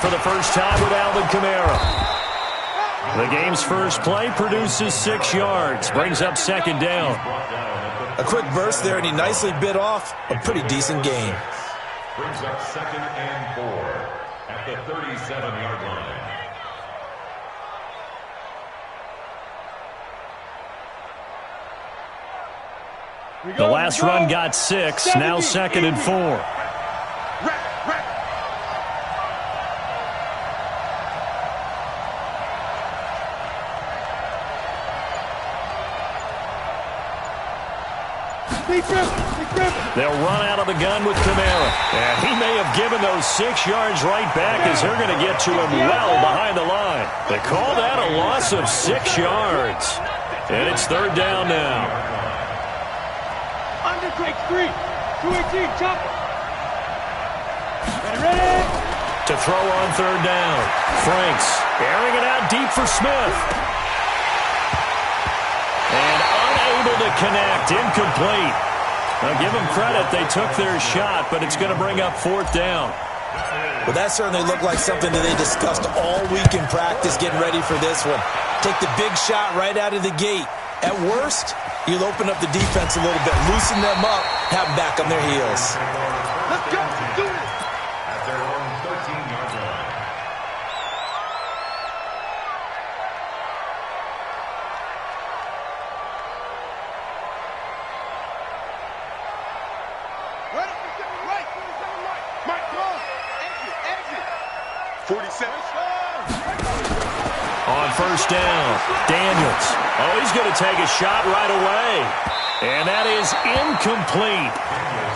for the first time with Alvin Kamara. The game's first play produces 6 yards. Brings up second down. A quick burst there, and he nicely bit off a pretty decent gain. Brings up 2nd and 4 at the 37-yard line. The last run got 6. Now 2nd and 4. They'll run out of the gun with Kamara. And he may have given those 6 yards right back as they're going to get to him well behind the line. They call that a loss of 6 yards. And it's 3rd down now. Under take 3. 218, chop. Ready. To throw on 3rd down. Franks airing it out deep for Smith. And unable to connect. Incomplete. Now give them credit. They took their shot, but it's going to bring up 4th down. Well, that certainly looked like something that they discussed all week in practice, getting ready for this one. Take the big shot right out of the gate. At worst, you'll open up the defense a little bit, loosen them up, have them back on their heels. Let's go. Do it. At their own 13-yard line. Right, 47 right. Mike, go. Exit. 47. On 1st down, Daniels. Oh, he's going to take a shot right away. And that is incomplete.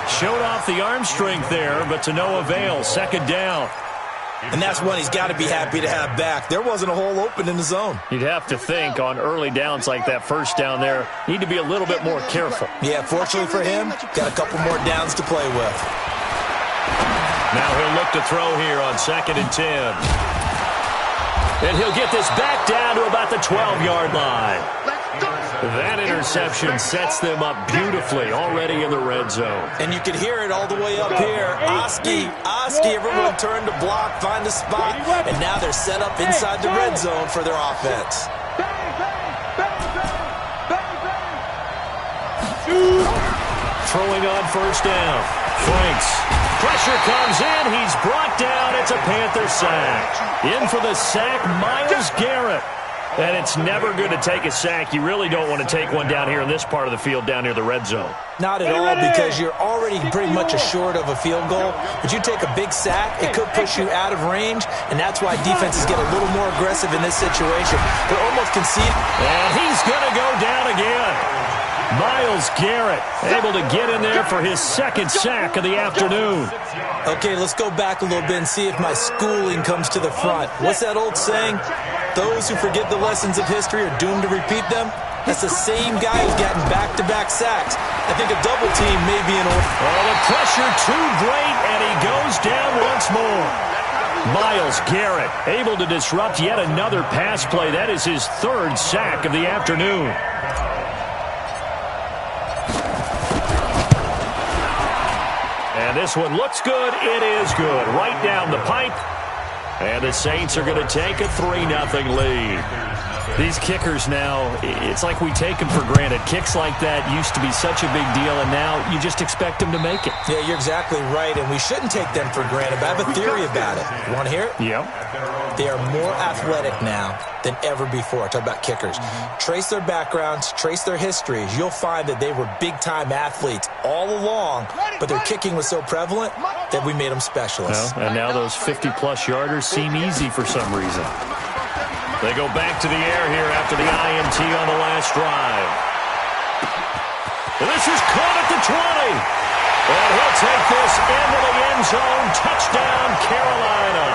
Showed off the arm strength there, but to no avail. 2nd down. And that's one he's got to be happy to have back. There wasn't a hole open in the zone. You'd have to think on early downs like that 1st down there, need to be a little bit more careful. Yeah, fortunately for him, got a couple more downs to play with. Now he'll look to throw here on 2nd and 10. And he'll get this back down to about the 12-yard line. That interception sets them up beautifully already in the red zone. And you can hear it all the way up here. Oski, everyone turned to block, find a spot, and now they're set up inside the red zone for their offense. Throwing on 1st down. Franks. Pressure comes in. He's brought down. It's a Panther sack. In for the sack, Myles Garrett. And it's never good to take a sack. You really don't want to take one down here in this part of the field down near the red zone. Not at all, because you're already pretty much assured of a field goal. But you take a big sack, it could push you out of range, and that's why defenses get a little more aggressive in this situation. They're almost conceding. And he's going to go down again. Myles Garrett able to get in there for his 2nd sack of the afternoon. Okay, let's go back a little bit and see if my schooling comes to the front. What's that old saying? Those who forget the lessons of history are doomed to repeat them. That's the same guy who's gotten back-to-back sacks. I think a double team may be in order. Oh, the pressure too great, and he goes down once more. Myles Garrett able to disrupt yet another pass play. That is his 3rd sack of the afternoon. And this one looks good. It is good. Right down the pipe. And the Saints are going to take a 3-0 lead. These kickers now, it's like we take them for granted. Kicks like that used to be such a big deal, and now you just expect them to make it. Yeah, you're exactly right, and we shouldn't take them for granted, but I have a theory about it. You want to hear it? Yep. They are more athletic now than ever before. Talk about kickers. Trace their backgrounds, trace their histories. You'll find that they were big-time athletes all along, but their kicking was so prevalent that we made them specialists. Well, and now those 50-plus yarders seem easy for some reason. They go back to the air here after the INT on the last drive. And this is caught at the 20. And he'll take this into the end zone. Touchdown, Carolina.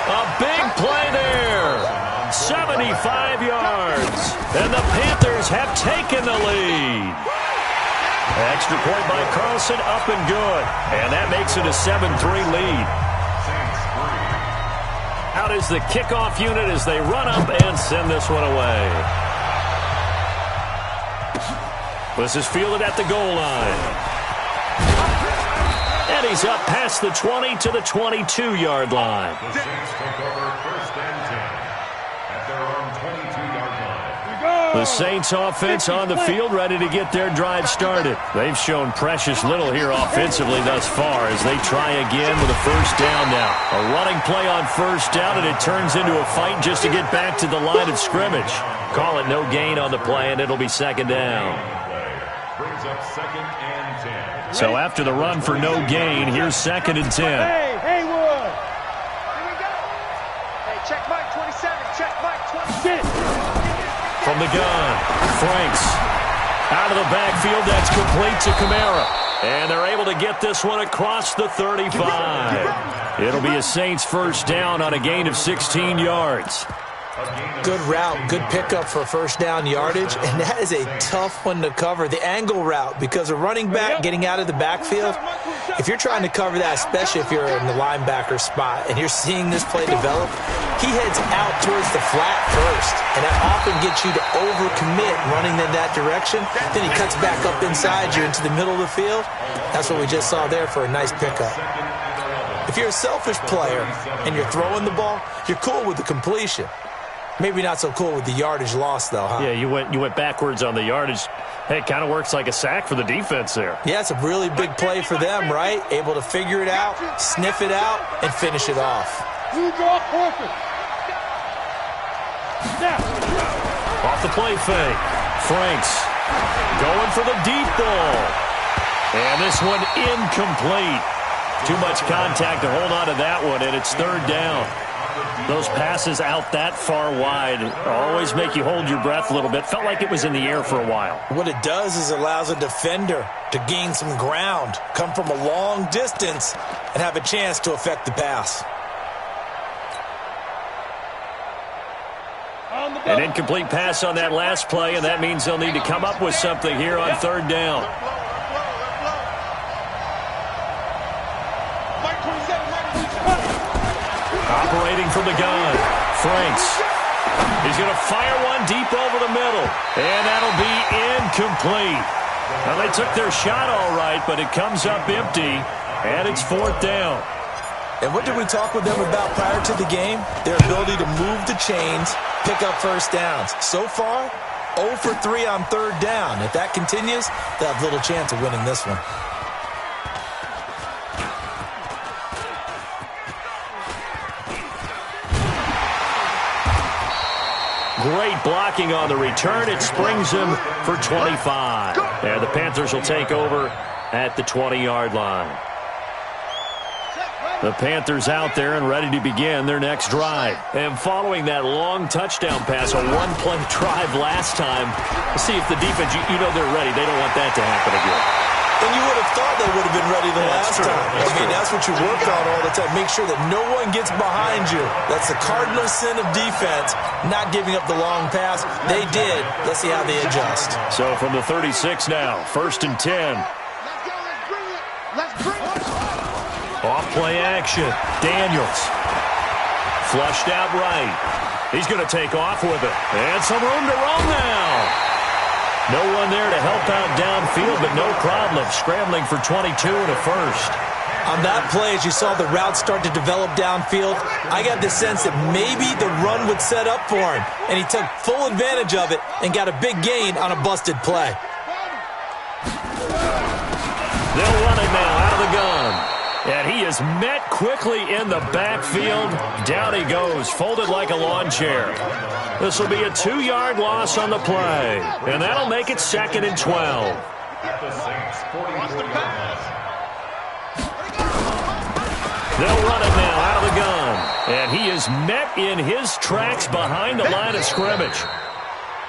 A big play there. 75 yards. And the Panthers have taken the lead. Extra point by Carlson, up and good. And that makes it a 7-3 lead. Out is the kickoff unit as they run up and send this one away. This is fielded at the goal line. And And he's up past the 20 to the 22-yard line. The Saints take over 1st and 10 at their own 22-yard line. The Saints offense on the field ready to get their drive started. They've shown precious little here offensively thus far as they try again with a first down now. A running play on first down, and it turns into a fight just to get back to the line of scrimmage. Call it no gain on the play, and it'll be second down. Brings up 2nd and 10. So after the run for no gain, here's 2nd and 10. Hey, Haywood. Here we go. Hey, check Mike 27. Check Mike 26. From the gun, Franks out of the backfield. That's complete to Kamara. And they're able to get this one across the 35. It'll be a Saints first down on a gain of 16 yards. Good route, good pickup for first down yardage, and that is a tough one to cover, the angle route, because a running back getting out of the backfield, if you're trying to cover that, especially if you're in the linebacker spot and you're seeing this play develop, he heads out towards the flat first, and that often gets you to overcommit running in that direction. Then he cuts back up inside you into the middle of the field. That's what we just saw there for a nice pickup. If you're a selfish player and you're throwing the ball, you're cool with the completion. Maybe not so cool with the yardage loss, though, huh? Yeah, you went backwards on the yardage. Hey, it kind of works like a sack for the defense there. Yeah, it's a really big play for them, right? Able to figure it out, sniff it out, and finish it off. You draw perfect. Now. Off the play fake. Franks going for the deep ball. And this one incomplete. Too much contact to hold on to that one, and it's 3rd down. Those passes out that far wide always make you hold your breath a little bit. Felt like it was in the air for a while. What it does is allows a defender to gain some ground, come from a long distance, and have a chance to affect the pass. An incomplete pass on that last play, and that means they'll need to come up with something here on 3rd down. Operating from the gun, Franks. He's going to fire one deep over the middle, and that'll be incomplete. Now, they took their shot all right, but it comes up empty, and it's 4th down. And what did we talk with them about prior to the game? Their ability to move the chains, pick up first downs. So far, 0 for 3 on 3rd down. If that continues, they'll have little chance of winning this one. Great blocking on the return. It springs him for 25. And the Panthers will take over at the 20-yard line. The Panthers out there and ready to begin their next drive. And following that long touchdown pass, a one-play drive last time, let's see if the defense, you know they're ready. They don't want that to happen again. And you would have thought they would have been ready the last time. That's what you work on all the time. Make sure that no one gets behind you. That's the cardinal sin of defense, not giving up the long pass. They did. Let's see how they adjust. So from the 36 now, 1st and 10. Let's bring it. Off play action. Daniels. Flushed out right. He's going to take off with it. And some room to run now. No one there to help out downfield, but no problem. Scrambling for 22 and a first. On that play, as you saw the route start to develop downfield, I got the sense that maybe the run would set up for him, and he took full advantage of it and got a big gain on a busted play. They'll run it now out of the gun. And he is met quickly in the backfield. Down he goes, folded like a lawn chair. This will be a 2-yard loss on the play. And that'll make it 2nd and 12. At the Saints 44-yard line. They'll run it now out of the gun. And he is met in his tracks behind the line of scrimmage.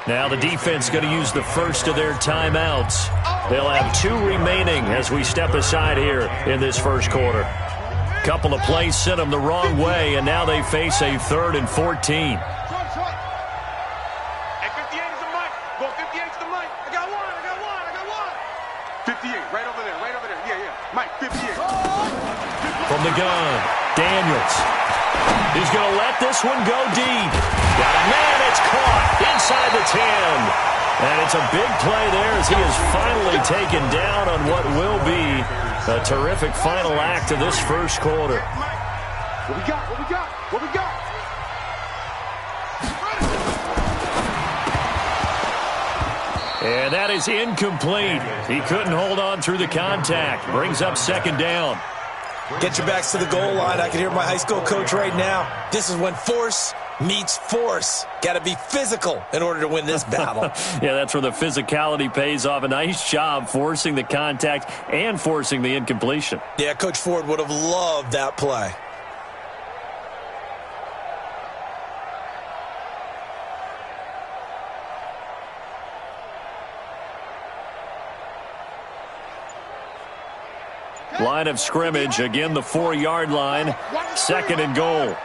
Now the defense going to use the first of their timeouts. They'll have 2 remaining as we step aside here in this first quarter. Couple of plays sent them the wrong way, and now they face a 3rd and 14. Hey, 58 is the mic. Go 58 is the mic. I got one. 58, right over there. Yeah. Mike, 58. From the gun, Daniels. He's going to let this one go deep. Got a man, it's caught inside the 10. And it's a big play there as he is finally taken down on what will be A terrific final act of this first quarter. What we got? What we got? What we got? And that is incomplete. He couldn't hold on through the contact. Brings up second down. Get your backs to the goal line. I can hear my high school coach right now. This is when force meets force. Got to be physical in order to win this battle. Yeah, that's where the physicality pays off. A nice job forcing the contact and forcing the incompletion. Yeah, Coach Ford would have loved that play. Line of scrimmage, again the 4-yard line, second and goal.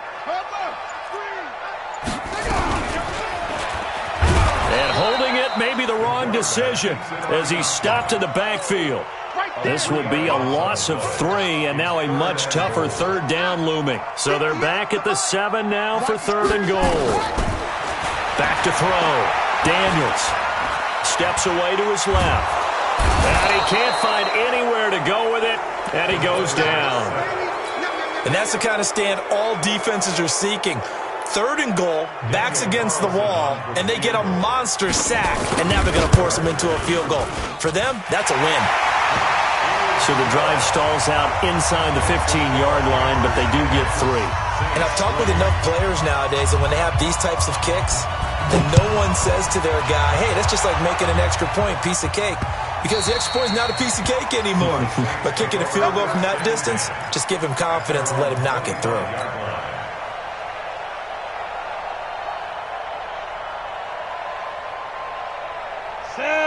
And holding it may be the wrong decision as he stopped in the backfield. This will be a loss of 3, and now a much tougher third down looming. So they're back at the 7 now for third and goal. Back to throw. Daniels steps away to his left. And he can't find anywhere to go with it, and he goes down. And that's the kind of stand all defenses are seeking. Third and goal, backs against the wall, and they get a monster sack, and now they're going to force them into a field goal. For them, that's a win. So the drive stalls out inside the 15-yard line, but they do get 3. And I've talked with enough players nowadays, and when they have these types of kicks, then no one says to their guy, hey, that's just like making an extra point, piece of cake. Because the extra point is not a piece of cake anymore. But kicking a field goal from that distance, just give him confidence and let him knock it through.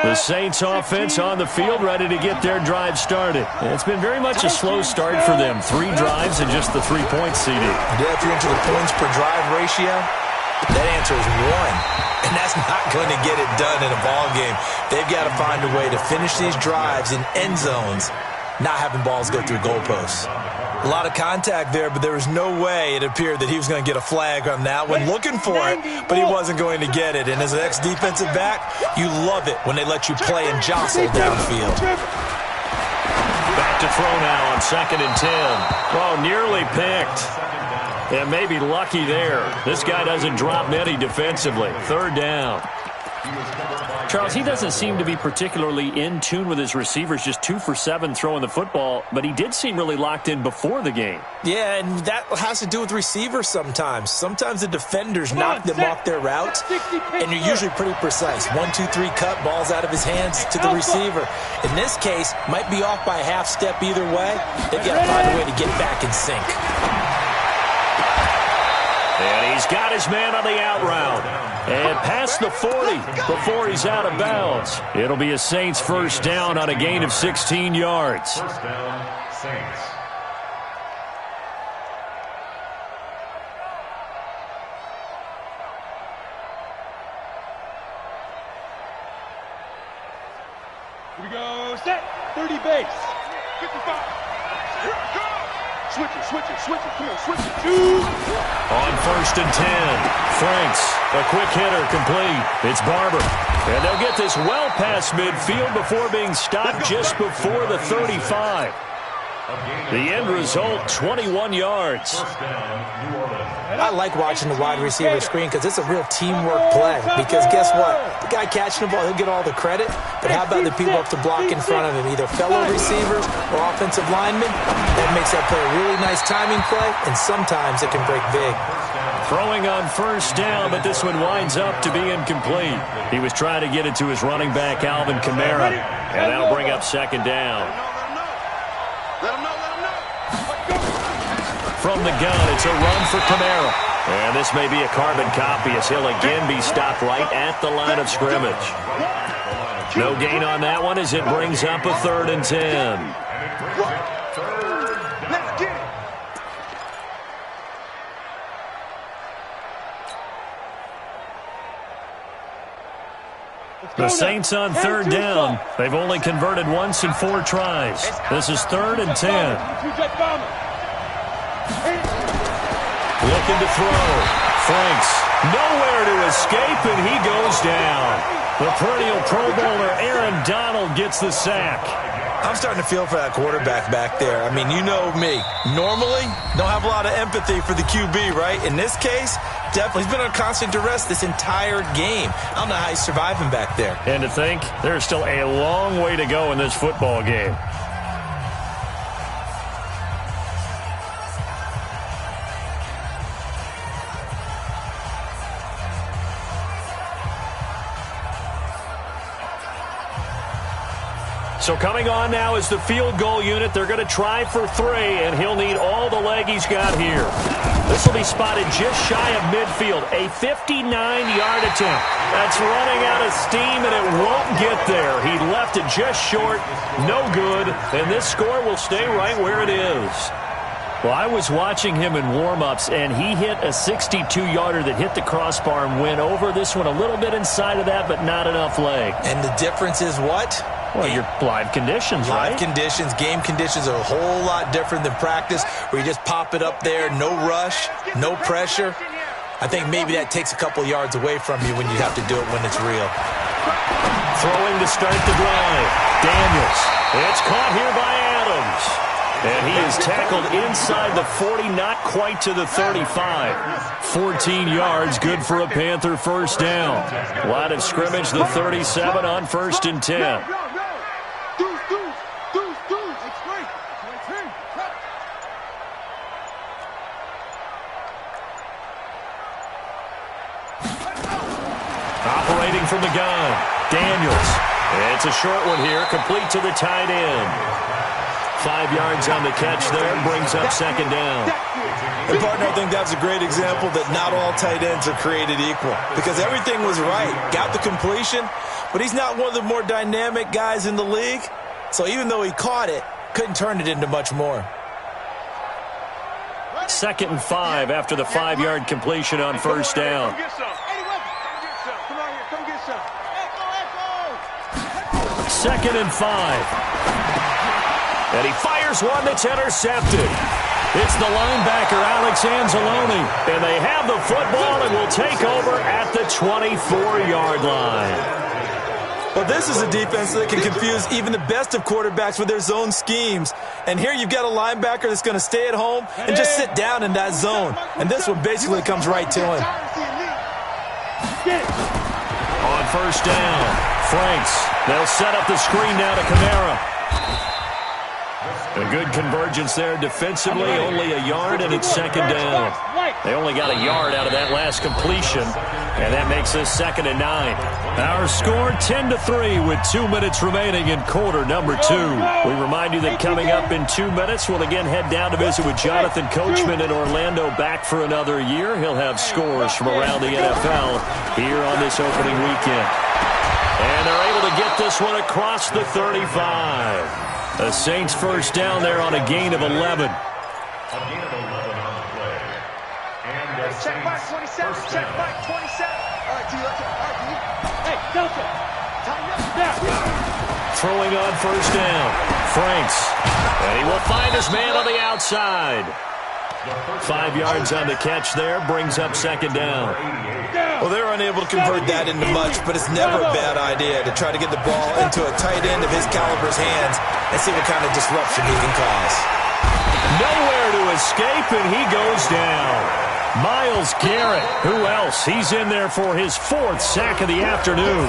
The Saints offense on the field, ready to get their drive started. It's been very much a slow start for them. 3 drives and just the 3-point CD. Yeah, if you're into the points per drive ratio, that answer is 1. And that's not going to get it done in a ball game. They've got to find a way to finish these drives in end zones, not having balls go through goalposts. A lot of contact there, but there was no way it appeared that he was going to get a flag on that one. Looking for it, but he wasn't going to get it. And as an ex-defensive back, you love it when they let you play and jostle downfield. Back to throw now on 2nd and 10. Oh, nearly picked. And maybe lucky there. This guy doesn't drop many defensively. 3rd down. Charles, he doesn't seem to be particularly in tune with his receivers, just 2 for 7 throwing the football, but he did seem really locked in before the game. Yeah, and that has to do with receivers sometimes. Sometimes the defenders knock them off their routes, and you're usually pretty precise. 1, 2, 3 cut, balls out of his hands to the receiver. In this case, might be off by a half step either way. They've got to find a way to get back in sync. And he's got his man on the out route. And past the 40 before he's out of bounds. It'll be a Saints first down on a gain of 16 yards. First down, Saints. Here we go. Set. 30 base. 55. Here we go. Switch it, switch it, switch it. Come on, switch it. 2. On 1st and 10, Franks, a quick hitter complete. It's Barber. And they'll get this well past midfield before being stopped just before the 35. The end result, 21 yards. I like watching the wide receiver screen because it's a real teamwork play. Because guess what? The guy catching the ball, he'll get all the credit. But how about the people up to block in front of him, either fellow receivers or offensive linemen? That makes that play a really nice timing play, and sometimes it can break big. Throwing on first down, but this one winds up to be incomplete. He was trying to get it to his running back, Alvin Kamara, and that'll bring up second down. Let him know, let him know. From the gun, it's a run for Kamara. And this may be a carbon copy as he'll again be stopped right at the line of scrimmage. No gain on that one as it brings up a 3rd and 10. Let's get it. The Saints on 3rd down. They've only converted once in 4 tries. This is 3rd and 10. Looking to throw. Franks nowhere to escape, and he goes down. The perennial Pro Bowler Aaron Donald gets the sack. I'm starting to feel for that quarterback back there. I mean, you know me. Normally, don't have a lot of empathy for the QB, right? In this case, definitely. He's been on constant duress this entire game. I don't know how he's surviving back there. And to think, there's still a long way to go in this football game. So coming on now is the field goal unit. They're going to try for 3, and he'll need all the leg he's got here. This will be spotted just shy of midfield. A 59-yard attempt. That's running out of steam, and it won't get there. He left it just short. No good. And this score will stay right where it is. Well, I was watching him in warm-ups, and he hit a 62-yarder that hit the crossbar and went over. This one a little bit inside of that, but not enough leg. And the difference is what? Well, your live conditions, right? Live conditions, game conditions are a whole lot different than practice, where you just pop it up there, no rush, no pressure. I think maybe that takes a couple yards away from you when you have to do it when it's real. Throwing to start the drive. Daniels. It's caught here by Adams. And he is tackled inside the 40, not quite to the 35. 14 yards, good for a Panther first down. Line of scrimmage, the 37 on 1st and 10. Operating from the gun, Daniels. It's a short one here, complete to the tight end. 5 yards on the catch there, brings up 2nd down. And partner, I think that's a great example that not all tight ends are created equal, because everything was right. Got the completion, but he's not one of the more dynamic guys in the league. So even though he caught it, couldn't turn it into much more. 2nd and 5 after the 5-yard completion on 1st down. 2nd and 5. And he fires one that's intercepted. It's the linebacker, Alex Anzalone. And they have the football and will take over at the 24-yard line. Well, this is a defense that can confuse even the best of quarterbacks with their zone schemes. And here you've got a linebacker that's going to stay at home and just sit down in that zone. And this one basically comes right to him. On 1st down, Franks. They'll set up the screen now to Kamara. A good convergence there defensively, only a yard, and it's 2nd down. They only got a yard out of that last completion, and that makes this 2nd and 9. Our score 10-3 with 2 minutes remaining in quarter number 2. We remind you that coming up in 2 minutes, we'll again head down to visit with Jonathan Coachman in Orlando, back for another year. He'll have scores from around the NFL here on this opening weekend. And they're able to get this one across the 35. The Saints first down there on a gain of 11. A gain of 11 on the play. And the Check back 27. Check back 27. All right, D, let's go. All right, D. Hey, Delta. Tighten up. Throwing on 1st down. Franks. And he will find his man on the outside. 5 yards on the catch there, brings up 2nd down. Well, they're unable to convert that into much, but it's never a bad idea to try to get the ball into a tight end of his caliber's hands and see what kind of disruption he can cause. Nowhere to escape, and he goes down. Myles Garrett, who else? He's in there for his 4th sack of the afternoon.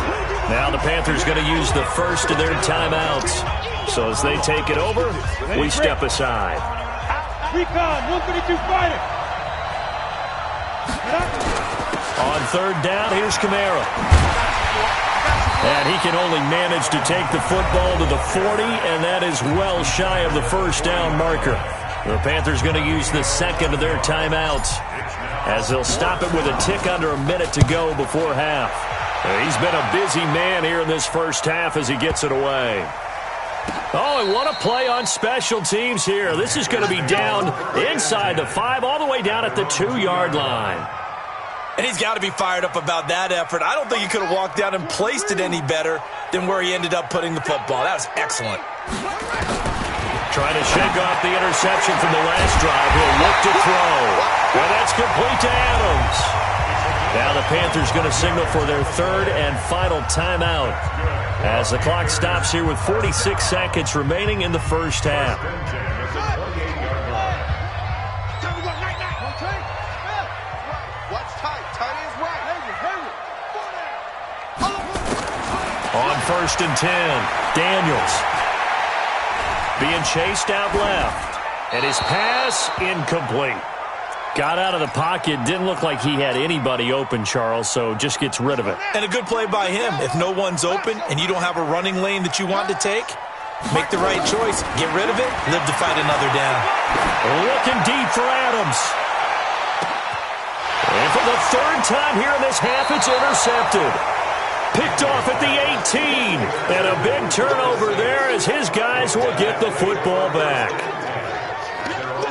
Now the Panthers going to use the first of their timeouts. So as they take it over, we step aside. Recon, 132 fighter. On 3rd down, here's Kamara. And he can only manage to take the football to the 40, and that is well shy of the 1st down marker. The Panthers going to use the 2nd of their timeouts, as they'll stop it with a tick under a minute to go before half. He's been a busy man here in this first half as he gets it away. Oh, and what a play on special teams here. This is going to be down inside the 5, all the way down at the 2-yard line. And he's got to be fired up about that effort. I don't think he could have walked down and placed it any better than where he ended up putting the football. That was excellent. Trying to shake off the interception from the last drive. He'll look to throw. And that's complete to Adams. Now the Panthers going to signal for their third and final timeout as the clock stops here with 46 seconds remaining in the first half. On 1st and 10, Daniels being chased out left, and his pass incomplete. Got out of the pocket, didn't look like he had anybody open, Charles, so just gets rid of it. And a good play by him. If no one's open and you don't have a running lane that you want to take, make the right choice. Get rid of it, live to fight another down. Looking deep for Adams. And for the third time here in this half, it's intercepted. Picked off at the 18. And a big turnover there as his guys will get the football back.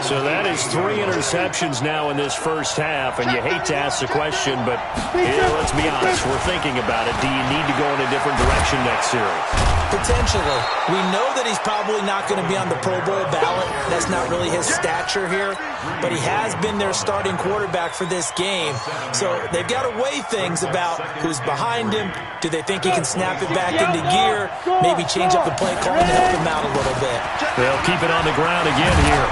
So that is 3 interceptions now in this first half, and you hate to ask the question, but let's be honest, we're thinking about it. Do you need to go in a different direction next series? Potentially. We know that he's probably not going to be on the Pro Bowl ballot. That's not really his stature here, but he has been their starting quarterback for this game. So they've got to weigh things about who's behind him. Do they think he can snap it back into gear? Maybe change up the play calling to help him out a little bit. They'll keep it on the ground again here.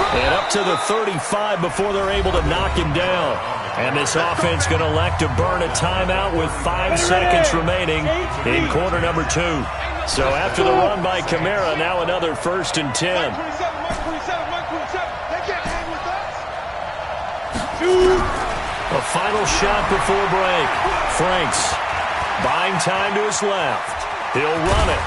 And up to the 35 before they're able to knock him down. And this offense going to elect to burn a timeout with 5 seconds remaining in quarter number 2. So after the run by Kamara, now another 1st and 10. A final shot before break. Franks buying time to his left. He'll run it.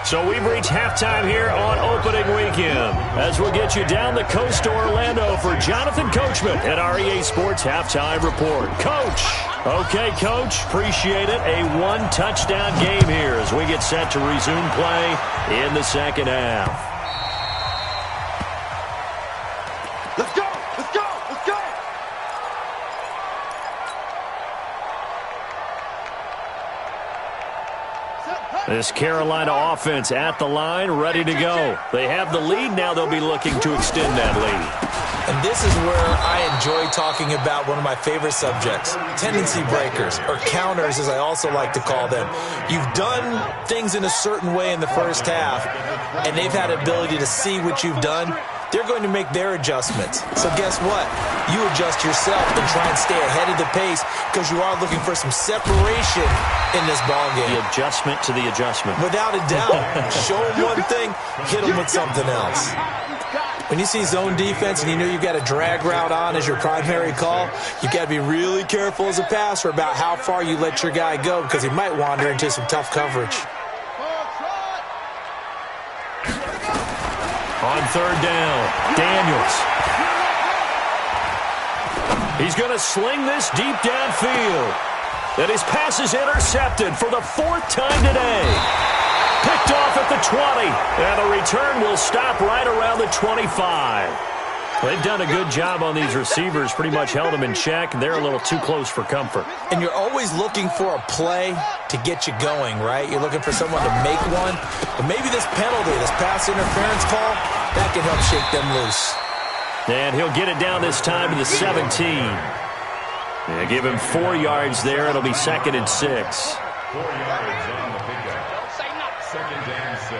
So we've reached halftime here on opening weekend as we'll get you down the coast to Orlando for Jonathan Coachman at our EA Sports Halftime Report. Coach. Okay, Coach. Appreciate it. A 1-touchdown game here as we get set to resume play in the second half. Let's go! Let's go! Let's go! This Carolina offense at the line, ready to go. They have the lead. Now they'll be looking to extend that lead. And this is where I enjoy talking about one of my favorite subjects, tendency breakers, or counters as I also like to call them. You've done things in a certain way in the first half, and they've had ability to see what you've done. They're going to make their adjustments. So guess what? You adjust yourself and try and stay ahead of the pace because you are looking for some separation in this ballgame. The adjustment to the adjustment. Without a doubt. Show them one thing, hit them with something else. When you see zone defense and you know you've got a drag route on as your primary call, you've got to be really careful as a passer about how far you let your guy go because he might wander into some tough coverage. On 3rd down, Daniels. He's going to sling this deep downfield. And his pass is intercepted for the 4th time today. Picked off at the 20. And the return will stop right around the 25. They've done a good job on these receivers, pretty much held them in check. They're a little too close for comfort. And you're always looking for a play to get you going, right? You're looking for someone to make one. But maybe this penalty, this pass interference call, that can help shake them loose. And he'll get it down this time to the 17. Yeah, give him 4 yards there. It'll be 2nd and 6. 4 yards on the pickup. 2nd and 6.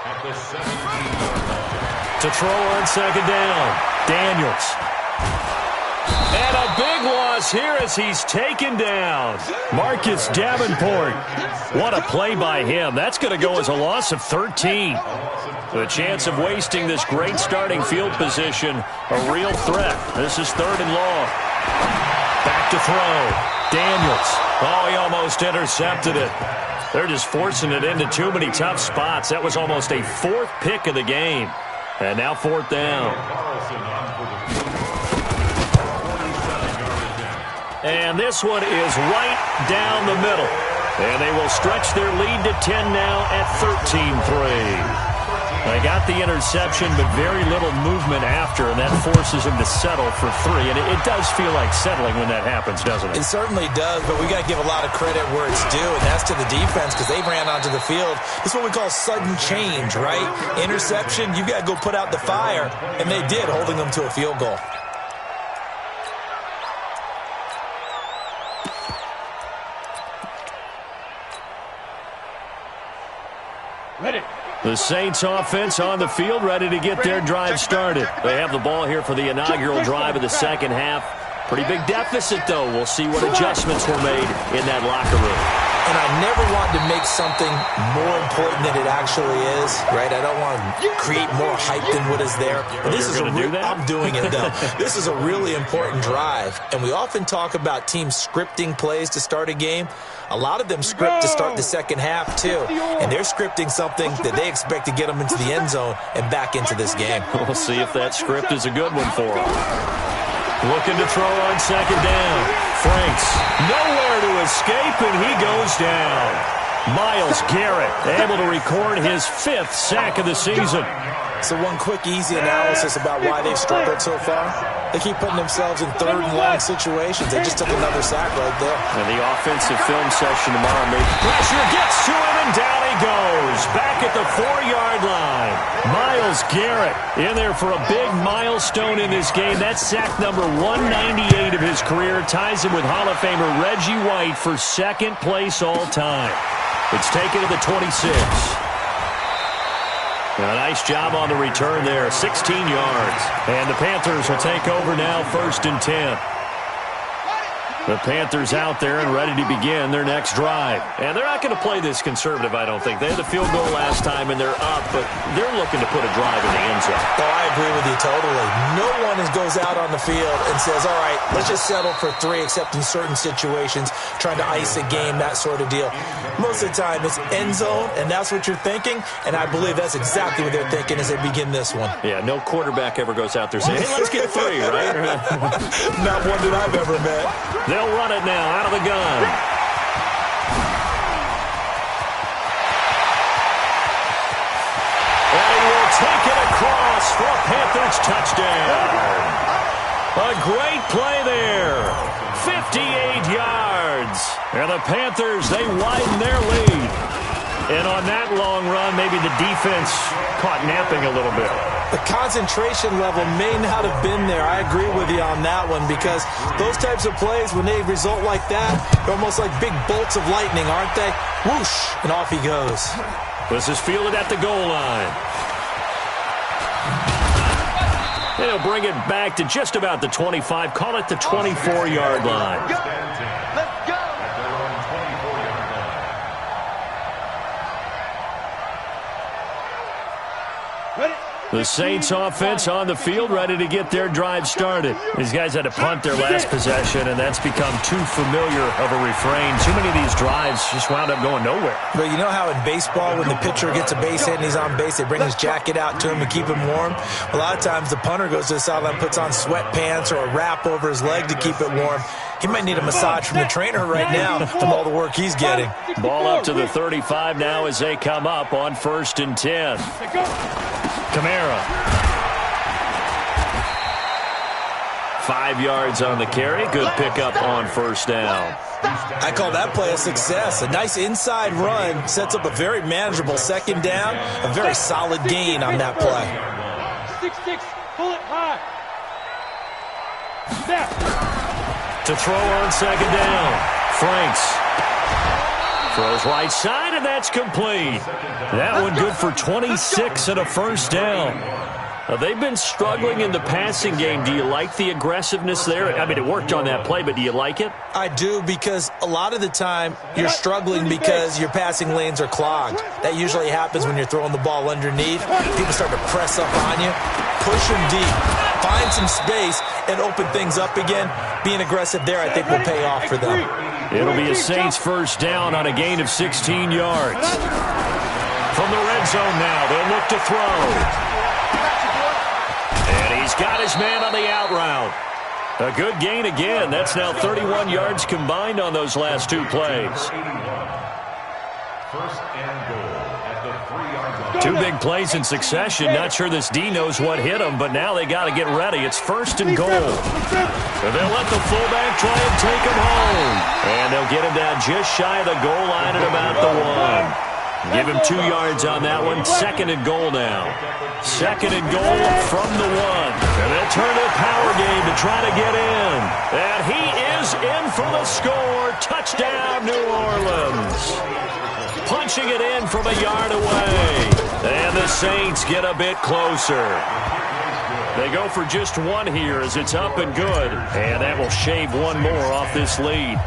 At the 17. To throw on 2nd down, Daniels. And a big loss here as he's taken down. Marcus Davenport. What a play by him. That's going to go as a loss of 13. The chance of wasting this great starting field position, a real threat. This is 3rd and long. Back to throw. Daniels. Oh, he almost intercepted it. They're just forcing it into too many tough spots. That was almost a 4th pick of the game. And now 4th down. And this one is right down the middle. And they will stretch their lead to 10 now at 13-3. They got the interception, but very little movement after, and that forces him to settle for 3. And it does feel like settling when that happens, doesn't it? It certainly does, but we got to give a lot of credit where it's due, and that's to the defense because they ran onto the field. This is what we call sudden change, right? Interception, you've got to go put out the fire, and they did, holding them to a field goal. The Saints offense on the field, ready to get their drive started. They have the ball here for the inaugural drive of the second half. Pretty big deficit, though. We'll see what adjustments were made in that locker room. And I never want to make something more important than it actually is, right? I don't want to create more hype than what is there. But this is I'm doing it, though. This is a really important drive. And we often talk about teams scripting plays to start a game. A lot of them script to start the second half, too. And they're scripting something that they expect to get them into the end zone and back into this game. We'll see if that script is a good one for them. Looking to throw on second down. Franks nowhere to escape, and he goes down. Myles Garrett able to record his 5th sack of the season. So one quick, easy analysis about why they've struggled so far. They keep putting themselves in third and long situations. They just took another sack right there. And the offensive film session tomorrow made pressure, gets to him, and down he goes. Back at the 4-yard line. Myles Garrett in there for a big milestone in this game. That's sack number 198 of his career. Ties him with Hall of Famer Reggie White for second place all time. It's taken to the 26. A nice job on the return there, 16 yards. And the Panthers will take over now, 1st and 10. The Panthers out there and ready to begin their next drive. And they're not going to play this conservative, I don't think. They had the field goal last time, and they're up, but they're looking to put a drive in the end zone. Oh, I agree with you totally. No one goes out on the field and says, all right, let's just settle for 3, except in certain situations, trying to ice a game, that sort of deal. Most of the time, it's end zone, and that's what you're thinking, and I believe that's exactly what they're thinking as they begin this one. Yeah, no quarterback ever goes out there saying, hey, let's get 3, right? Not one that I've ever met. They'll run it now out of the gun. And he will take it across for a Panthers touchdown. A great play there. 58 yards. And the Panthers, they widen their lead. And on that long run, maybe the defense caught napping a little bit. The concentration level may not have been there. I agree with you on that one, because those types of plays, when they result like that, they're almost like big bolts of lightning, aren't they? Whoosh, and off he goes. This is fielded at the goal line. They'll bring it back to just about the 25. Call it the 24-yard line. Let's go. The Saints offense on the field, ready to get their drive started. These guys had to punt their last possession, and that's become too familiar of a refrain. Too many of these drives just wound up going nowhere. But you know how in baseball, when the pitcher gets a base hit and he's on base, they bring his jacket out to him to keep him warm? A lot of times the punter goes to the sideline, puts on sweatpants or a wrap over his leg to keep it warm. He might need a massage from the trainer right now from all the work he's getting. Ball up to the 35 now as they come up on 1st and 10. Kamara. 5 yards on the carry. Good pickup on 1st down. I call that play a success. A nice inside run sets up a very manageable 2nd down. A very solid gain on that play. 6-6, pull it high. To throw on 2nd down. Franks. Throws right side, and that's complete. That one good for 26 and a 1st down. They've been struggling in the passing game. Do you like the aggressiveness there? I mean, it worked on that play, but do you like it? I do, because a lot of the time you're struggling because your passing lanes are clogged. That usually happens when you're throwing the ball underneath. People start to press up on you. Push them deep. Find some space and open things up again. Being aggressive there, I think, will pay off for them. It'll be a Saints 1st down on a gain of 16 yards. From the red zone now, they'll look to throw. And he's got his man on the out route. A good gain again. That's now 31 yards combined on those last 2 plays. 1st and goal at the 3-yard line. 2 big plays in succession. Not sure this D knows what hit him, but now they got to get ready. It's 1st and goal. And they'll let the fullback try and take him home. And they'll get him down just shy of the goal line at about the 1. Give him 2 yards on that one. 2nd and goal now. 2nd and goal from the 1. And then alternative power game to try to get in. And he is in for the score. Touchdown, New Orleans. Punching it in from a yard away. And the Saints get a bit closer. They go for just one here as it's up and good. And that will shave one more off this lead.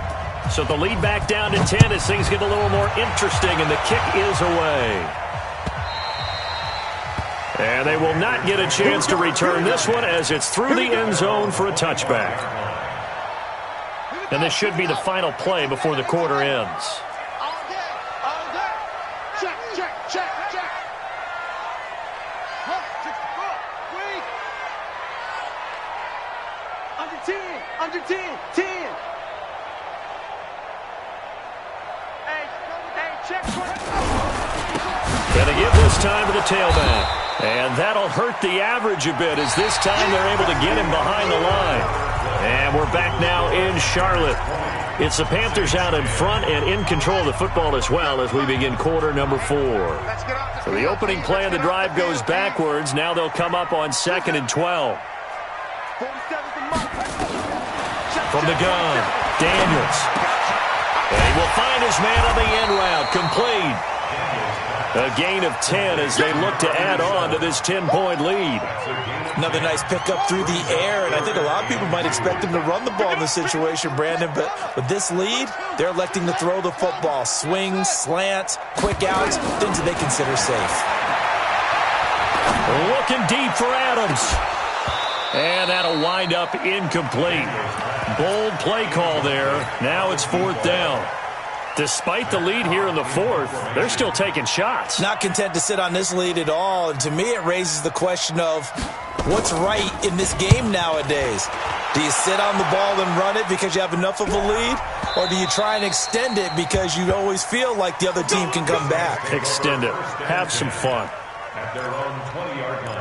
So the lead back down to 10 as things get a little more interesting, and the kick is away. And they will not get a chance to return this one as it's through the end zone for a touchback. And this should be the final play before the quarter ends. Under 10. Gonna give this time to the tailback. And that'll hurt the average a bit as this time they're able to get him behind the line. And we're back now in Charlotte. It's the Panthers out in front and in control of the football as well as we begin quarter number 4. So the opening play of the drive goes backwards. Now they'll come up on 2nd and 12. From the gun, Daniels. And he will find his man on the end route, complete. A gain of 10 as they look to add on to this 10-point lead. Another nice pickup through the air, and I think a lot of people might expect him to run the ball in this situation, Brandon, but with this lead, they're electing to throw the football. Swings, slants, quick outs, things that they consider safe. Looking deep for Adams. And that'll wind up incomplete. Bold play call there. Now it's 4th down. Despite the lead here in the 4th, they're still taking shots. Not content to sit on this lead at all. And to me, it raises the question of what's right in this game nowadays. Do you sit on the ball and run it because you have enough of a lead? Or do you try and extend it because you always feel like the other team can come back? Extend it. Have some fun. At their own 20-yard line.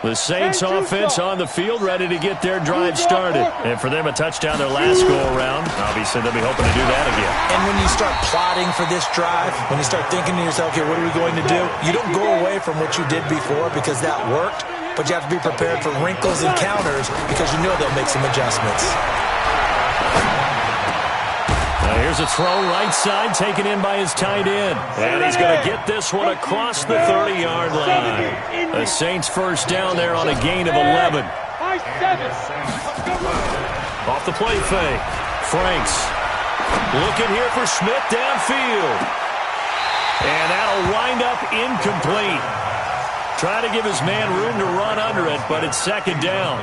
The Saints offense on the field, ready to get their drive started. And for them, a touchdown their last go-around. Obviously, they'll be hoping to do that again. And when you start plotting for this drive, when you start thinking to yourself, okay, what are we going to do? You don't go away from what you did before because that worked, but you have to be prepared for wrinkles and counters because you know they'll make some adjustments. Now here's a throw right side taken in by his tight end. And he's going to get this one across the 30-yard line. The Saints first down there on a gain of 11. Off the play fake. Franks looking here for Smith downfield. And that'll wind up incomplete. Try to give his man room to run under it, but it's 2nd down.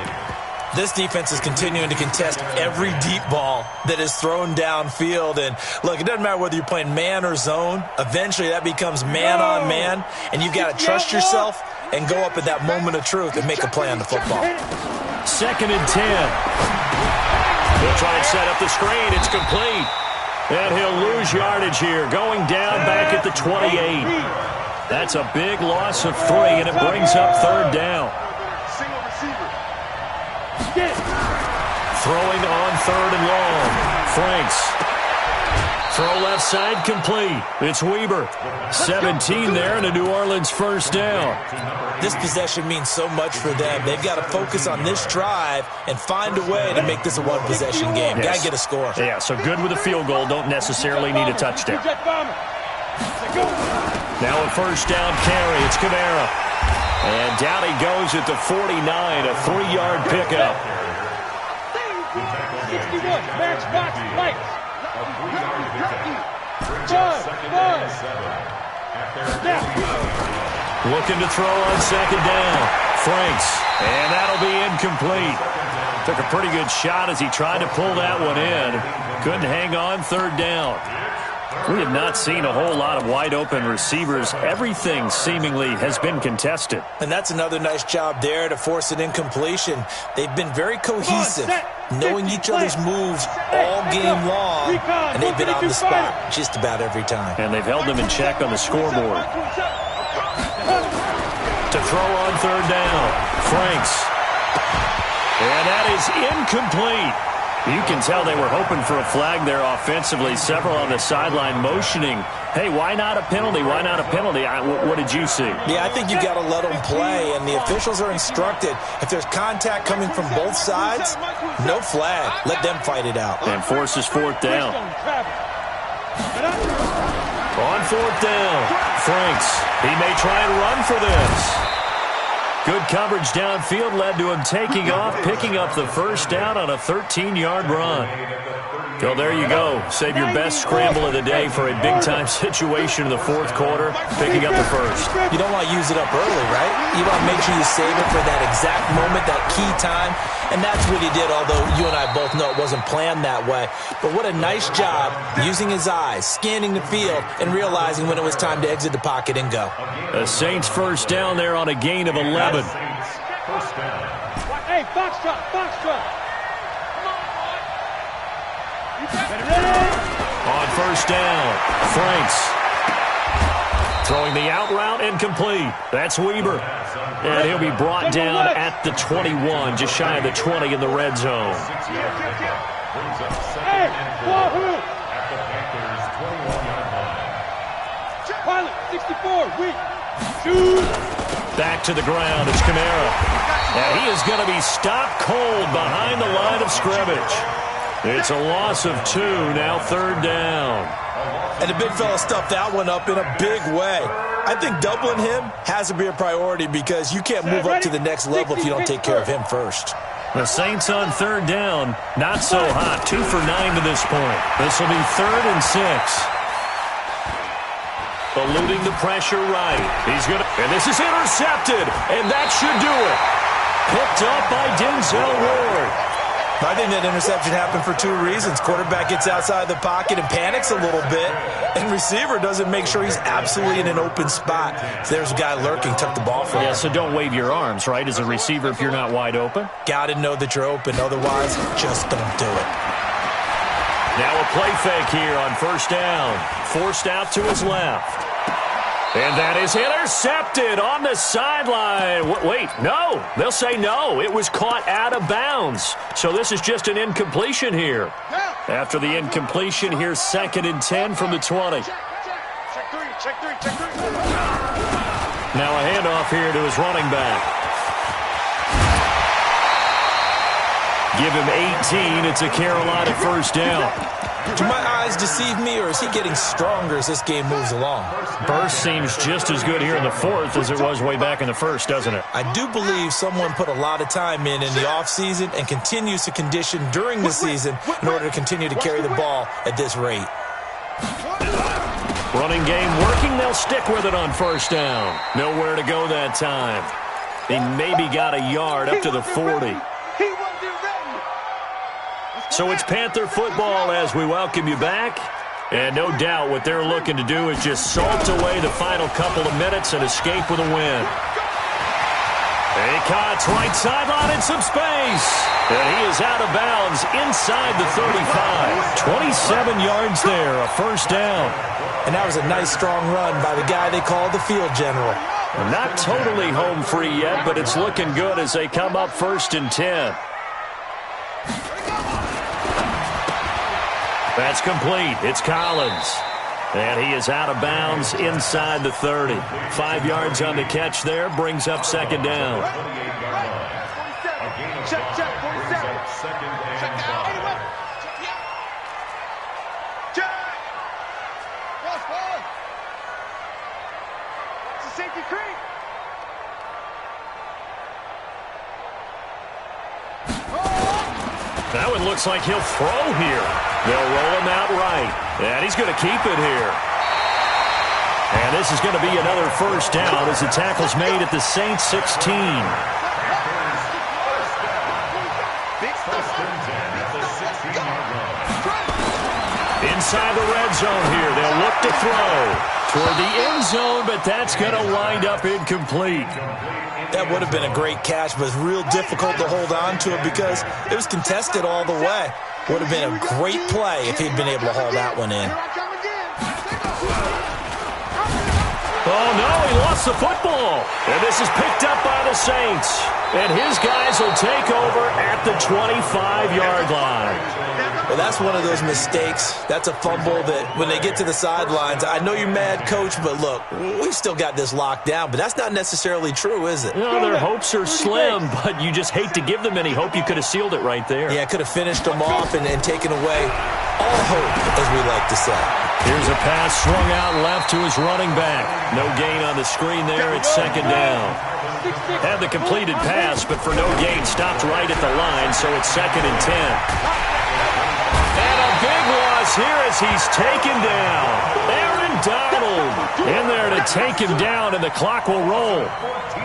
This defense is continuing to contest every deep ball that is thrown downfield. And, look, it doesn't matter whether you're playing man or zone. Eventually, that becomes man-on-man, and you've got to trust yourself and go up at that moment of truth and make a play on the football. 2nd and 10. He'll try and set up the screen. It's complete. And he'll lose yardage here, going down back at the 28. That's a big loss of 3, and it brings up 3rd down. Throwing on 3rd and long. Franks. Throw left side complete. It's Weber. 17 there and a New Orleans first down. This possession means so much for them. They've got to focus on this drive and find a way to make this a one-possession game. Yes. Got to get a score. Yeah, so good with a field goal. Don't necessarily need a touchdown. Now a first down carry. It's Kamara. And down he goes at the 49, a 3-yard pickup. 61, match box, lights. Looking to throw on 2nd down. Franks. And that'll be incomplete. Took a pretty good shot as he tried to pull that one in. Couldn't hang on 3rd down. We have not seen a whole lot of wide-open receivers. Everything seemingly has been contested. And that's another nice job there to force an incompletion. They've been very cohesive, knowing each other's moves all game long, and they've been on the spot just about every time. And they've held them in check on the scoreboard. To throw on 3rd down, Franks. And that is incomplete. You can tell they were hoping for a flag there offensively. Several on the sideline motioning, hey, why not a penalty? Why not a penalty? What did you see? Yeah, I think you got to let them play, and the officials are instructed, if there's contact coming from both sides, no flag. Let them fight it out. And forces fourth down. On fourth down, Franks. He may try and run for this. Good coverage downfield led to him taking off, picking up the first down on a 13-yard run. So there you go. Save your best scramble of the day for a big-time situation in the fourth quarter, picking up the first. You don't want to use it up early, right? You want to make sure you save it for that exact moment, that key time. And that's what he did, although you and I both know it wasn't planned that way. But what a nice job using his eyes, scanning the field, and realizing when it was time to exit the pocket and go. The Saints first down there on a gain of 11. Hey, box drop, box drop. On first down, Franks. Throwing the out route incomplete. That's Weber. And he'll be brought down at the 21, just shy of the 20 in the red zone. Hey, Wahoo! Pilot, 64, weak. Shoot! Back to the ground, it's Kamara. And he is going to be stopped cold behind the line of scrimmage. It's a loss of 2, now third down. And the big fella stuffed that one up in a big way. I think doubling him has to be a priority because you can't move up to the next level if you don't take care of him first. The Saints on third down, not so hot. 2 for 9 to this point. This will be 3rd and 6. Eluding the pressure right. And this is intercepted, and that should do it. Picked up by Denzel Ward. I think that interception happened for 2 reasons. Quarterback gets outside the pocket and panics a little bit, and receiver doesn't make sure he's absolutely in an open spot. So there's a guy lurking, took the ball from him. Yeah, so don't wave your arms, right, as a receiver if you're not wide open. Got to know that you're open. Otherwise, just don't do it. Now a play fake here on first down. Forced out to his left. And that is intercepted on the sideline. Wait, no. They'll say no. It was caught out of bounds. So this is just an incompletion here. After the incompletion, here's 2nd and 10 from the 20. Check 3, check 3, check 3. Now a handoff here to his running back. Give him 18. It's a Carolina first down. Do my eyes deceive me, or is he getting stronger as this game moves along? Burst seems just as good here in the 4th as it was way back in the 1st, doesn't it? I do believe someone put a lot of time in the offseason and continues to condition during the season in order to continue to carry the ball at this rate. Running game working. They'll stick with it on first down. Nowhere to go that time. He maybe got a yard up to the 40. So it's Panther football as we welcome you back. And no doubt what they're looking to do is just salt away the final couple of minutes and escape with a win. He cuts right sideline in some space. And he is out of bounds inside the 35. 27 yards there, a first down. And that was a nice strong run by the guy they call the field general. Not totally home free yet, but it's looking good as they come up 1st and 10. That's complete. It's Collins. And he is out of bounds inside the 30. 5 yards on the catch there. Brings up 2nd down. Check, 47. Second and 5. Check. Cross ball. It's a safety creek. That one looks like he'll throw here. They'll roll him out right. And he's going to keep it here. And this is going to be another first down as the tackle's made at the Saints 16. Inside the red zone here. They'll look to throw toward the end zone, but that's going to wind up incomplete. That would have been a great catch, but it's real difficult to hold on to it because it was contested all the way. Would have been a great play if he'd been able to haul that one in. Oh, no, he lost the football. And this is picked up by the Saints. And his guys will take over at the 25-yard line. Well, that's one of those mistakes. That's a fumble that when they get to the sidelines, I know you're mad, Coach, but look, we still got this locked down. But that's not necessarily true, is it? No, their hopes are slim, but you just hate to give them any hope. You could have sealed it right there. Yeah, could have finished them off and taken away all hope, as we like to say. Here's a pass swung out left to his running back. No gain on the screen there. It's second down. Had the completed pass, but for no gain, stopped right at the line, so it's 2nd and 10. And a big loss here as he's taken down. Aaron Donald in there to take him down, and the clock will roll.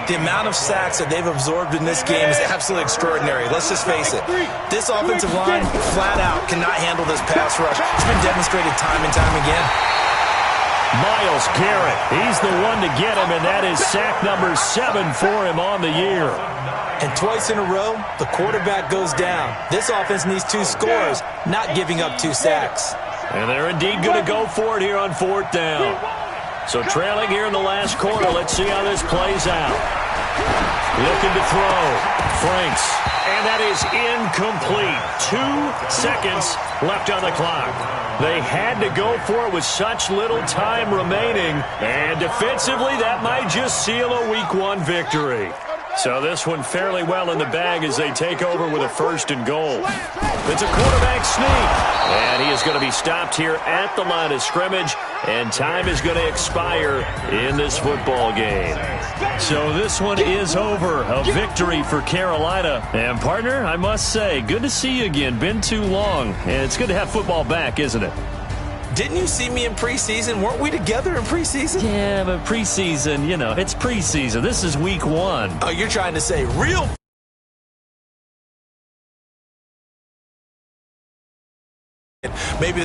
The amount of sacks that they've absorbed in this game is absolutely extraordinary. Let's just face it. This offensive line, flat out, cannot handle this pass rush. It's been demonstrated time and time again. Myles Garrett, he's the one to get him, and that is sack number 7 for him on the year. And twice in a row, the quarterback goes down. This offense needs 2 scores, not giving up 2 sacks. And they're indeed going to go for it here on 4th down. So trailing here in the last quarter, let's see how this plays out. Looking to throw. Franks. And that is incomplete. 2 seconds left on the clock. They had to go for it with such little time remaining. And defensively, that might just seal a Week 1 victory. So this one fairly well in the bag as they take over with a 1st and goal. It's a quarterback sneak. And he is going to be stopped here at the line of scrimmage. And time is going to expire in this football game. So this one is over. A victory for Carolina. And partner, I must say, good to see you again. Been too long. And it's good to have football back, isn't it? Didn't you see me in preseason? Weren't we together in preseason? Yeah, but preseason, you know, it's preseason. This is Week 1. Oh, you're trying to say real maybe